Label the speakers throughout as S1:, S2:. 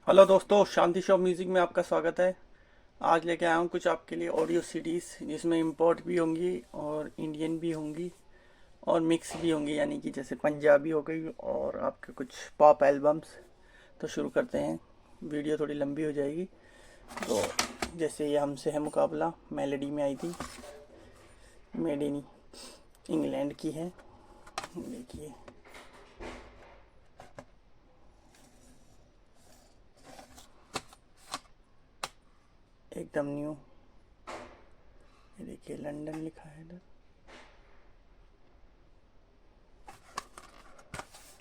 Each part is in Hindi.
S1: हेलो दोस्तों, शांति शॉप म्यूज़िक में आपका स्वागत है। आज लेके आया हूँ कुछ आपके लिए ऑडियो सीडीज़ जिसमें इंपोर्ट भी होंगी और इंडियन भी होंगी और मिक्स भी होंगी, यानी कि जैसे पंजाबी हो गई और आपके कुछ पॉप एल्बम्स। तो शुरू करते हैं, वीडियो थोड़ी लंबी हो जाएगी। तो जैसे ये हमसे है मुकाबला, मेलोडी में आई थी, मेड इन इंग्लैंड की है। देखिए, एकदम न्यू। ये देखिए, लंदन लिखा है इधर।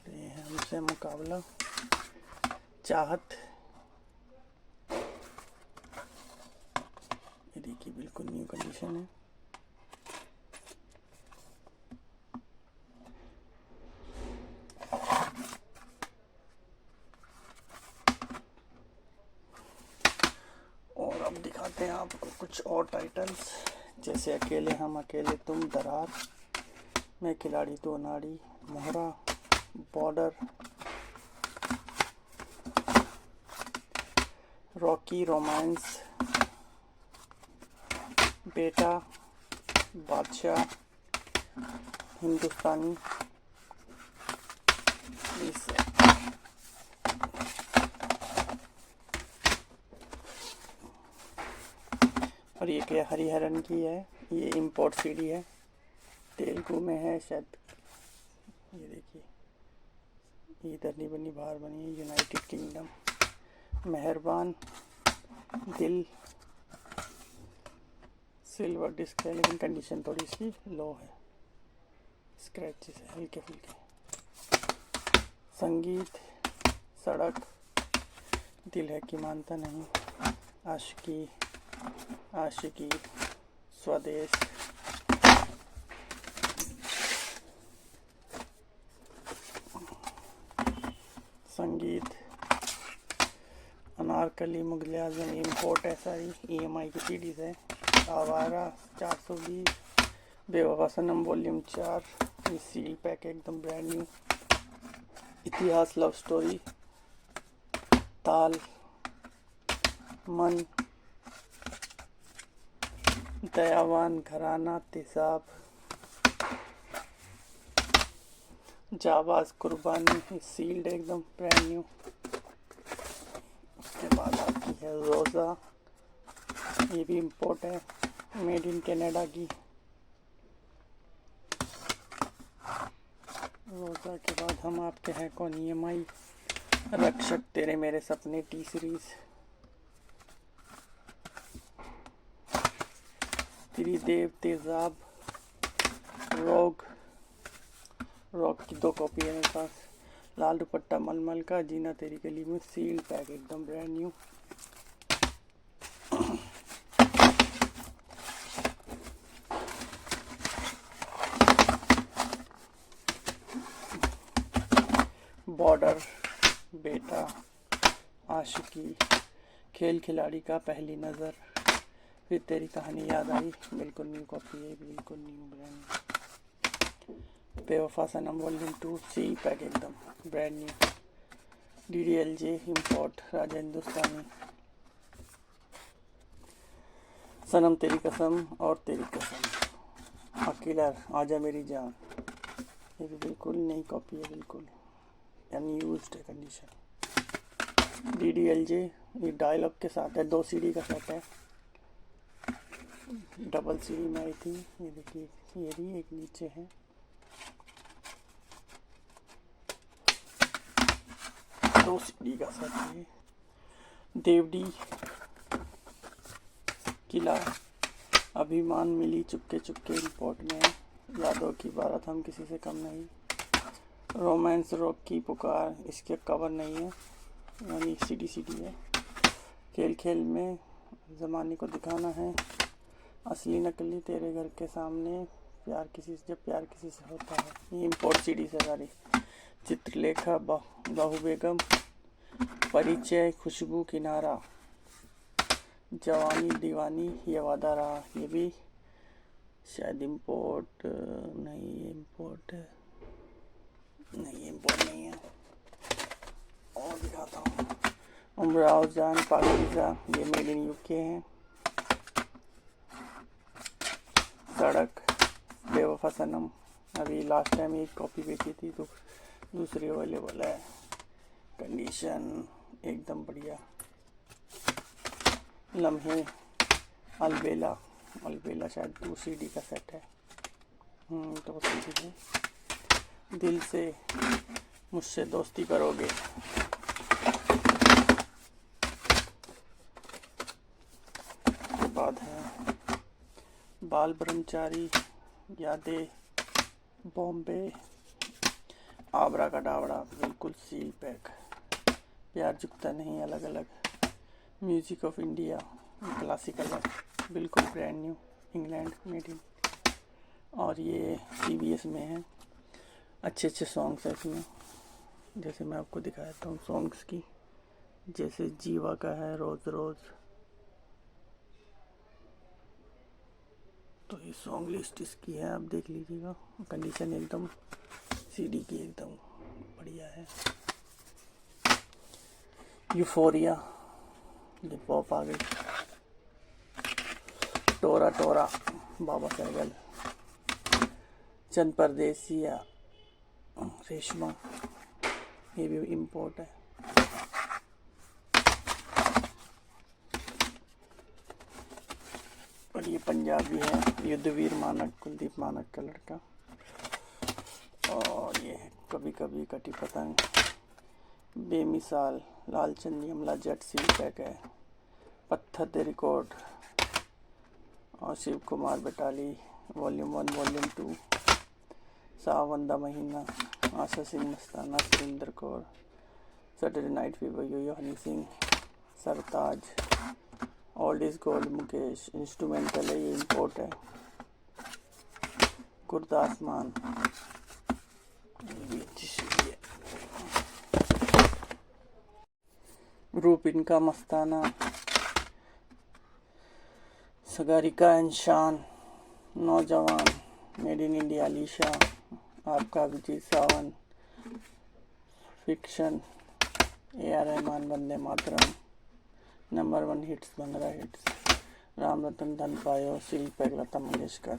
S1: ये है हमसे मुकाबला, चाहत। ये देखिए, बिल्कुल न्यू कंडीशन है। और अब दिखाते हैं आपको कुछ और टाइटल्स, जैसे अकेले हम अकेले तुम, दरार, मैं खिलाड़ी तो नाड़ी, मोहरा, बॉर्डर, रॉकी, रोमांस, बेटा, बादशाह, हिंदुस्तानी। इस और ये क्या हरिहरन की है, ये इंपोर्ट सीडी है, तेलुगु में है शायद। ये देखिए, इधर नहीं बनी, बाहर बनी है, यूनाइटेड किंगडम। मेहरबान, दिल, सिल्वर डिस्क है लेकिन कंडीशन थोड़ी सी लो है, स्क्रैचेस है हल्के फुल्के। संगीत, सड़क, दिल है कि मानता नहीं, आशिकी, आशिकी, स्वदेश, संगीत, अनारकली, मुगल आजम, इम्पोर्ट है सारी, EMI की सीडीज है। आवारा 420, बेवफा सनम वॉल्यूम 4, ये सीडी पैक एकदम ब्रांड न्यू। इतिहास, लव स्टोरी, ताल, मन, दयावान, घराना, तेजाब, जाबाज, कुर्बानी, सील्ड एकदम ब्रांड न्यू। उसके बाद आपकी है रोज़ा, ये भी इम्पोर्ट है, मेड इन कनाडा की। रोज़ा के बाद हम आपके हैं कौन, EMI, रक्षक, तेरे मेरे सपने, टी सीरीज, त्रिदेव, तेजाब, रोग, रॉक की 2 कॉपी है मेरे पास। लाल दुपट्टा मलमल का, जीना तेरी गली में, सील्ड पैक एकदम ब्रांड न्यू। बॉर्डर, बेटा, आशिकी, खेल खिलाड़ी का, पहली नज़र, फिर तेरी कहानी याद आई, बिल्कुल न्यू कॉपी है, बिल्कुल न्यू ब्रांड। बेवफा सनम वॉल्यूम 2, सी पैक एकदम brand new. DDLJ import, Raja Hindustani, सनम तेरी कसम और तेरी कसम, अकीलर, आजा मेरी जान, ये भी बिल्कुल नई कॉपी है, बिल्कुल अनयूज्ड है कंडीशन। DDLJ, ये डायलॉग के साथ है, 2 CD का सेट है, डबल CD में आई थी। ये देखिए, ये भी एक नीचे है, 2 CD का सेट है। देवडी, किला, अभिमान, मिली चुपके चुपके इम्पोर्ट में है, यादों की बारात, हम किसी से कम नहीं, रोमांस, रॉक की पुकार, इसके कवर नहीं है, यानी CD है। खेल खेल में, ज़माने को दिखाना है, असली नकली, तेरे घर के सामने, प्यार किसी से, जब प्यार किसी से होता है, ये इम्पोर्ट सीडी है सारी। चित्रलेखा, बाहू बेगम, परिचय, खुशबू, किनारा, जवानी दीवानी, ये वादा रहा, ये भी शायद इम्पोर्ट नहीं, इम्पोर्ट नहीं, इम्पोर्ट नहीं है। और दिखाता हूँ, उमराव जान पाकीज़ा, ये मेड इन यूके है। सड़क, बेवफा सनम, अभी लास्ट टाइम एक कॉपी बेची थी तो दूसरी अवेलेबल है। कंडीशन एकदम बढ़िया। लम्हे, अलबेला, अलबेला शायद 2 CD का सेट है। तो CD है। दिल से मुझसे दोस्ती करोगे। के बाद है बाल ब्रह्मचारी, यादें, बॉम्बे, आबरा का डाबड़ा, बिल्कुल सील पैक। प्यार झुकता नहीं, अलग अलग, म्यूजिक ऑफ इंडिया, क्लासिकल है, बिल्कुल brand new, England made in. और ये CBS में है। अच्छे अच्छे सॉन्ग्स हैं इसमें, जैसे मैं आपको दिखाता हूँ सॉन्ग्स की। जैसे जीवा का है रोज रोज, तो ये सॉन्ग लिस्ट इसकी है, आप देख लीजिएगा। कंडीशन एकदम CD की एकदम बढ़िया है। यूफोरिया, ये पॉप आ गई। टोरा टोरा, बाबा सहगल। चंद परदेसिया, रेशमा, ये भी इम्पोर्ट है। और ये पंजाबी है, युद्धवीर मानक, कुलदीप मानक का लड़का। और ये कभी कभी कटी पतंग, बेमिसाल, लालचंद यमला जट सील पैक है। पत्थर दे रिकॉर्ड और Shiv Kumar Batalvi, volume 1 volume 2। Sawan Da Mahina, Asha Singh Mastana, Surinder Kaur. Saturday night fever, Yo Honey Singh. Sartaaj, old is gold, Mukesh, instrumental है, ये इम्पोर्ट है। गुरदास मान, रूप इनका मस्ताना, सगारिका इंशान, नौजवान, मेड इन इंडिया अलीशा, आपका विजय सावन, fiction, AR Rahman, Vande Mataram, number 1 hits, 15 hits, Ram Ratan Dhan पायो, seal pack, Lata Mangeshkar.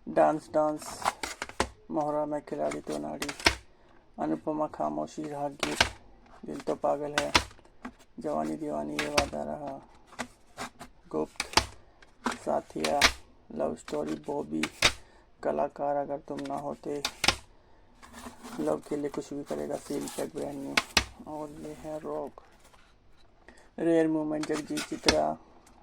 S1: Dance dance, मोहरा में खिलाड़ी तो नाड़ी, अनुपमा खामोशी, राहगीर, दिल तो पागल है, जवानी दीवानी, ये वादा रहा, गुप्त, साथिया, लव स्टोरी, बॉबी, कलाकार अगर तुम ना होते, लव के लिए कुछ भी करेगा, सील पैक, ब्रांड न्यू। और ये है rock, rare moment, Jagjit Chitra,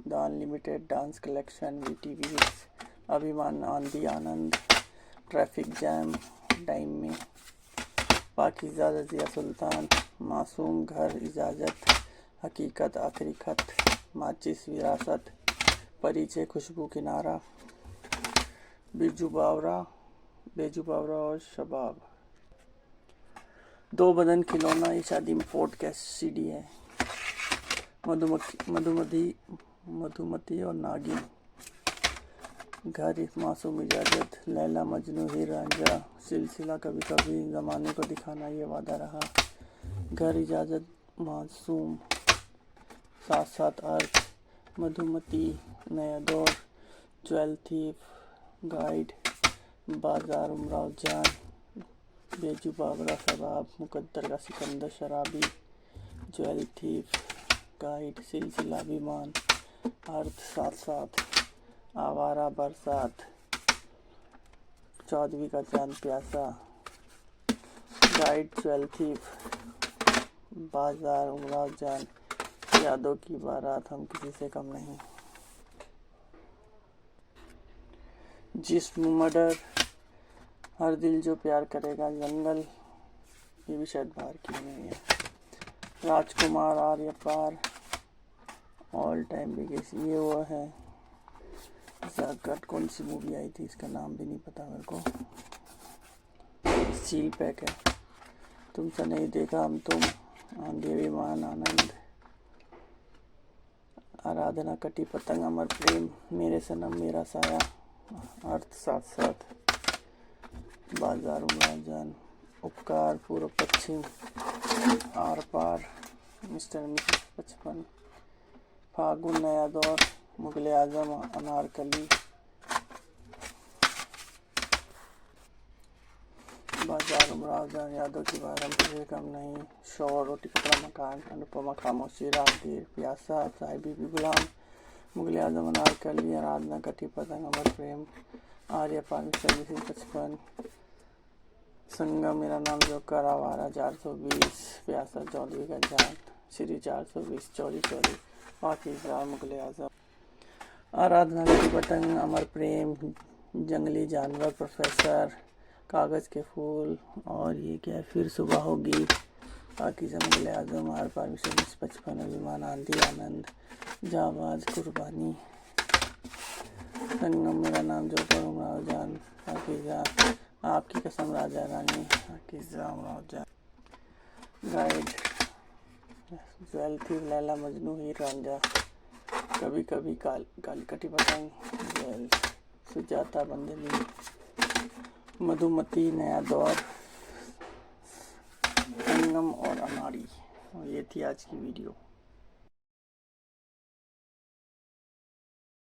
S1: the unlimited, dance collection, VTV hits, Abhimaan, Aandhi Anand, traffic jam, time में, पाकीज़ा, रज़िया सुल्तान, मासूम, घर, इजाज़त, हकीकत, आखिरी खत, माचिस, विरासत, परिचय, खुशबू, किनारा, बेजू बावरा और शबाब। दो बदन खिलौना, ये शादी में पॉडकास्ट CD है। मधुमती और नागिन, घर, मासूम, इजाजत, लैला मजनू, हीर रांझा, सिलसिला, कभी कभी, ज़माने को दिखाना, ये वादा रहा, घर, इजाजत, मासूम, साथ साथ अर्थ, मधुमती, नया दौर, 12 थीफ, गाइड, बाजार, उमराव जान, बेजू बावरा, शबाब, मुकद्दर का सिकंदर, शराबी, 12 थीफ, गाइड, सिलसिला, अभिमान, अर्थ, साथ साथ, आवारा, बरसात, 14वीं का चांद प्यासा, गाइड, 12 थीफ, बाजार, उमराव जान, यादों की बारात, हम किसी से कम नहीं, जिस्म, मर्डर, हर दिल जो प्यार करेगा, जंगल, ये भी शायद बाहर की नहीं है, राजकुमार, आर्य पार, ऑल टाइम बिगेस्ट, ये वो है जाकट, कौन सी मूवी आई थी, इसका नाम भी नहीं पता मेरे को, सील पैक है, तुमसे नहीं देखा हम तुम, आंधी, विमान, आनंद, आराधना, कटी पतंग, अमर प्रेम, मेरे सनम, मेरा साया, अर्थ, साथ साथ, बाजार, उमराव जान, उपकार, पूर्व पश्चिम, आर पार, मिस्टर मिसेस 55, फागुन, नया दौर, मुगले आजम, अनारकली, बाजार, उमराव जान, यादव की बात हम किसी कम नहीं, शोर, रोटी कपड़ा मकान, अनुपमा, खामोशी, राहगीर, प्यासा, साहिब बीबी गुलाम, मुगले आजम, अनारकली, आराधना, कटी पतंग, अमर प्रेम, आर्य पाल, 55, संगम, मेरा नाम जोकर, आवारा, 420, प्यासा, चौधरी का जान, श्री 420, चौरी चौरी, पाकिस्तान, मुगले आजम, आराधना, कटी पतंग, अमर प्रेम, जंगली जानवर, प्रोफेसर, कागज़ के फूल, और ये क्या है, फिर सुबह होगी, पाकिज़ा, मुगले आजम, आर पार, 55, अभिमान, आंधी, आनंद, जाबाज, कुर्बानी, संगम, मेरा नाम जोकर, उमराव जान, पाकिज़ा, आपकी कसम, राजा रानी, पाकिज़ा, उमराव जान, गाइड, ज्वेल थी, लैला मजनू, हीर रांझा, कभी कभी काली कटी पतंग, ज्वेल, सुजाता, बंदनी, मधुमती, नया दौर, संगम और अनाड़ी। और ये थी आज की वीडियो।